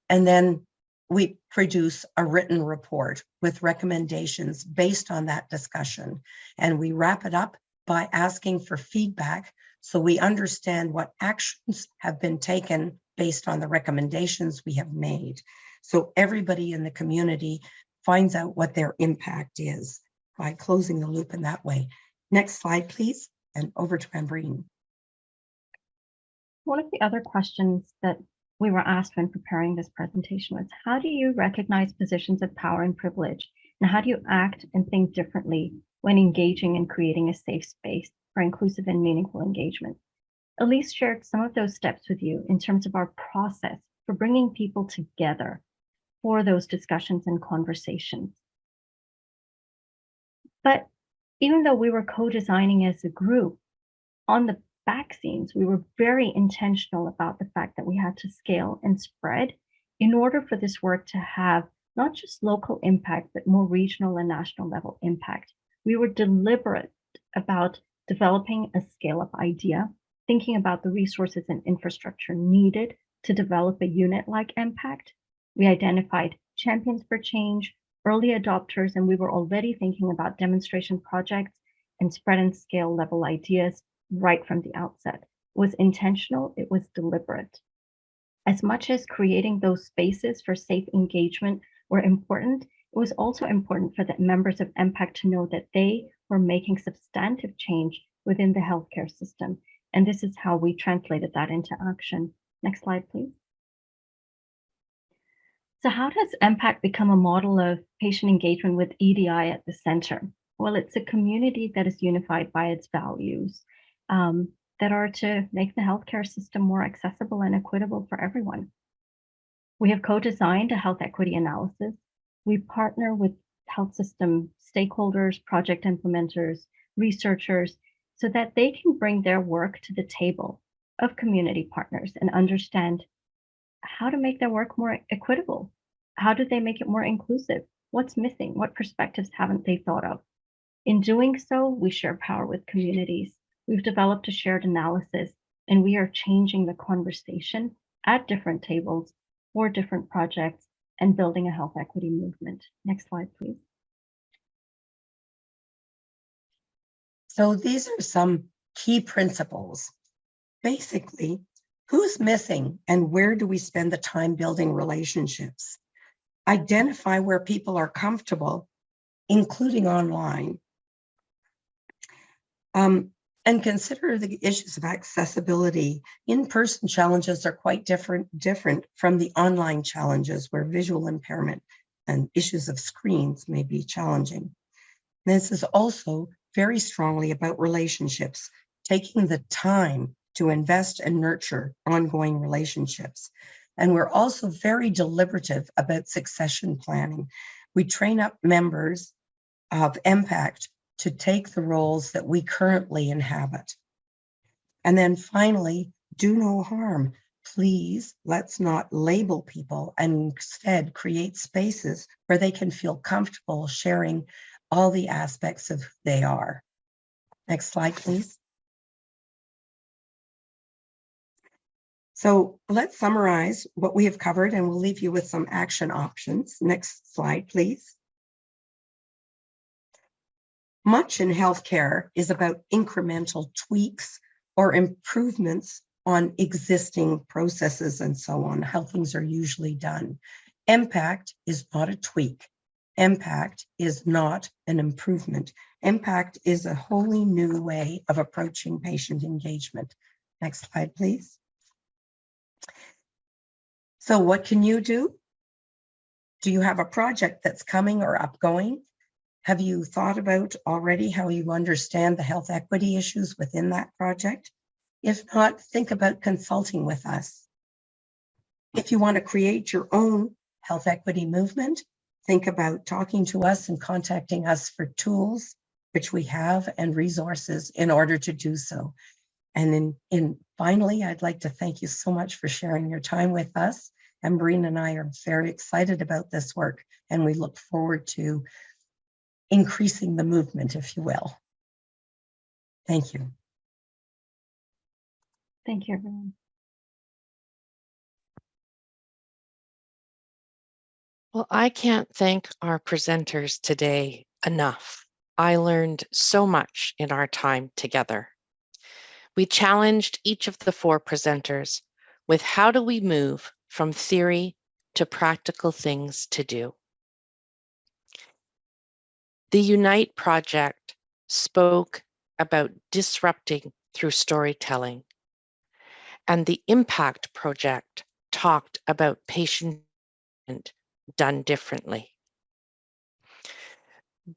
and then we produce a written report with recommendations based on that discussion, and we wrap it up by asking for feedback so we understand what actions have been taken based on the recommendations we have made. So everybody in the community finds out what their impact is by closing the loop in that way. Next slide, please, and over to Ambreen. One of the other questions that we were asked when preparing this presentation was, how do you recognize positions of power and privilege? And how do you act and think differently when engaging and creating a safe space for inclusive and meaningful engagement? Elise shared some of those steps with you in terms of our process for bringing people together for those discussions and conversations. But even though we were co-designing as a group, on the back scenes, we were very intentional about the fact that we had to scale and spread in order for this work to have not just local impact, but more regional and national level impact. We were deliberate about developing a scale-up idea, thinking about the resources and infrastructure needed to develop a unit-like impact. We identified champions for change, early adopters, and we were already thinking about demonstration projects and spread and scale level ideas right from the outset. It was intentional, it was deliberate. As much as creating those spaces for safe engagement were important, it was also important for the members of MPACT to know that they were making substantive change within the healthcare system. And this is how we translated that into action. Next slide, please. So how does MPACT become a model of patient engagement with EDI at the center? Well, it's a community that is unified by its values that are to make the healthcare system more accessible and equitable for everyone. We have co-designed a health equity analysis. We partner with health system stakeholders, project implementers, researchers, so that they can bring their work to the table of community partners and understand how to make their work more equitable. How do they make it more inclusive? What's missing? What perspectives haven't they thought of? In doing so, we share power with communities. We've developed a shared analysis, and we are changing the conversation at different tables for different projects and building a health equity movement. Next slide, please. So these are some key principles. Basically, who's missing and where do we spend the time building relationships? Identify where people are comfortable, including online. And consider the issues of accessibility. In-person challenges are quite different from the online challenges where visual impairment and issues of screens may be challenging. This is also very strongly about relationships, taking the time to invest and nurture ongoing relationships. And we're also very deliberative about succession planning. We train up members of MPACT to take the roles that we currently inhabit. And then finally, do no harm. Please, let's not label people and instead create spaces where they can feel comfortable sharing all the aspects of who they are. Next slide, please. So let's summarize what we have covered and we'll leave you with some action options. Next slide, please. Much in healthcare is about incremental tweaks or improvements on existing processes and so on, how things are usually done. MPACT is not a tweak. MPACT is not an improvement. MPACT is a wholly new way of approaching patient engagement. Next slide, please. So what can you do? Do you have a project that's coming or upgoing? Have you thought about already how you understand the health equity issues within that project? If not, think about consulting with us. If you want to create your own health equity movement, think about talking to us and contacting us for tools, which we have, and resources in order to do so. And finally, I'd like to thank you so much for sharing your time with us. Amberine and I are very excited about this work, and we look forward to increasing the movement, if you will. Thank you. Thank you, everyone. Well, I can't thank our presenters today enough. I learned so much in our time together. We challenged each of the 4 presenters with how do we move from theory to practical things to do. The Unite project spoke about disrupting through storytelling, and the Impact project talked about patient done differently.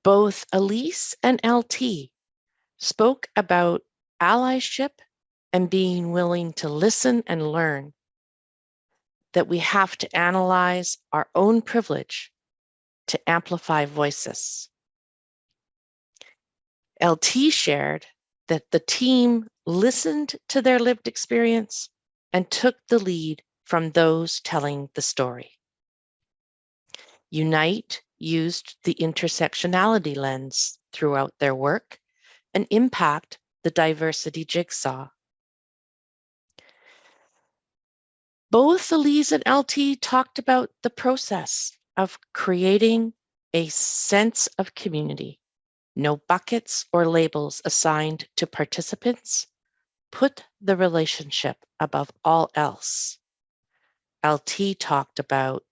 Both Elise and LT spoke about allyship and being willing to listen and learn, that we have to analyze our own privilege to amplify voices. LT shared that the team listened to their lived experience and took the lead from those telling the story. Unite used the intersectionality lens throughout their work and Impact the diversity jigsaw. Both Elise and LT talked about the process of creating a sense of community. No buckets or labels assigned to participants. Put the relationship above all else. LT talked about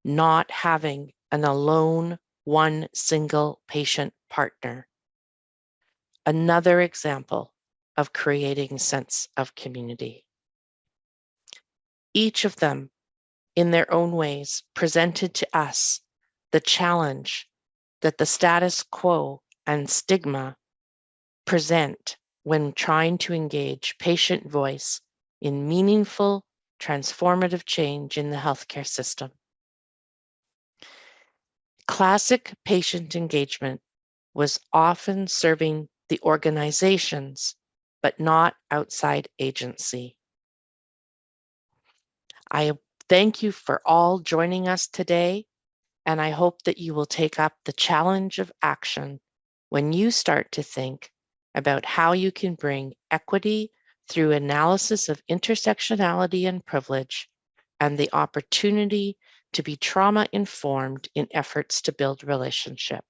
not having an alone, one single patient partner. Another example of creating sense of community. Each of them, in their own ways, presented to us the challenge that the status quo and stigma present when trying to engage patient voice in meaningful, transformative change in the healthcare system. Classic patient engagement was often serving the organizations, but not outside agency. I thank you for all joining us today, and I hope that you will take up the challenge of action when you start to think about how you can bring equity through analysis of intersectionality and privilege and the opportunity to be trauma-informed in efforts to build relationship.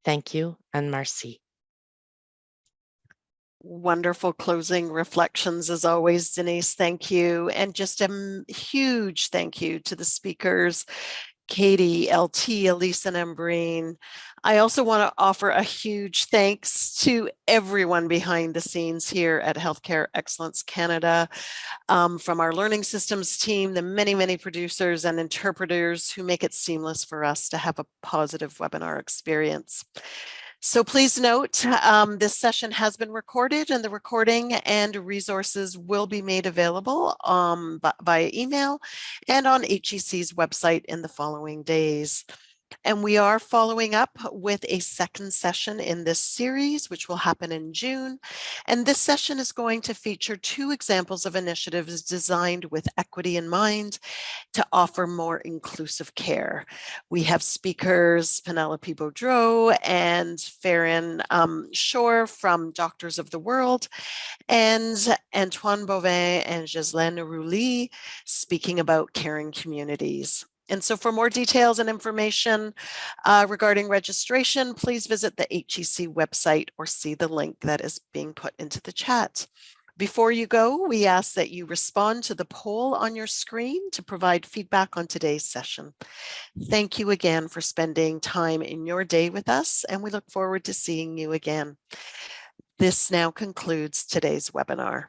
Thank you, and merci. Wonderful closing reflections as always, Denise. Thank you. And just a huge thank you to the speakers. Katie, LT, Elisa, and Ambreen. I also want to offer a huge thanks to everyone behind the scenes here at Healthcare Excellence Canada, from our learning systems team, the many producers and interpreters who make it seamless for us to have a positive webinar experience. So please note, this session has been recorded, and the recording and resources will be made available via email and on HEC's website in the following days. And we are following up with a second session in this series, which will happen in June. And this session is going to feature 2 examples of initiatives designed with equity in mind to offer more inclusive care. We have speakers Penelope Boudreau and Farron Shore from Doctors of the World, and Antoine Bovin and Ghislaine Rouly speaking about caring communities. And so for more details and information regarding registration, please visit the HEC website or see the link that is being put into the chat. Before you go, we ask that you respond to the poll on your screen to provide feedback on today's session. Thank you again for spending time in your day with us, and we look forward to seeing you again. This now concludes today's webinar.